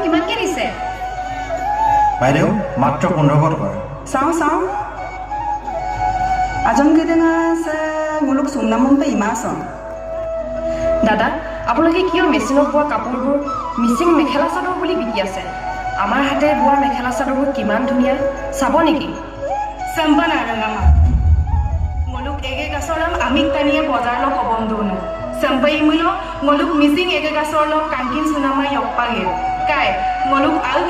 কিমানকৈ দিছে বাইদেউ মাত্ৰ 1500 টকা চাওঁ আজন কেইটেঙা আছে মোলোক চুমনামন পে ইমাচন দাদা আপোনালোকে কিয় মেচিনত বোৱা কাপোৰবোৰ মিচিং মেখেলা চাদৰ বুলি বিকি আছে আমাৰ হাতে বোৱা মেখেলা চাদৰবোৰ কিমান ধুনীয়া চাব নেকি চেম্পা নাৰঙামা মোলোক এগে গাছৰ নাম আমিক টানিয়ে বজাৰলৈ কবম দৌনো চেম্পাই মূল্য মোলোক মিচিং এগে গাছৰ লগ কাংকিন চুনামা ইয়প্পাগে কাই মোলোক আল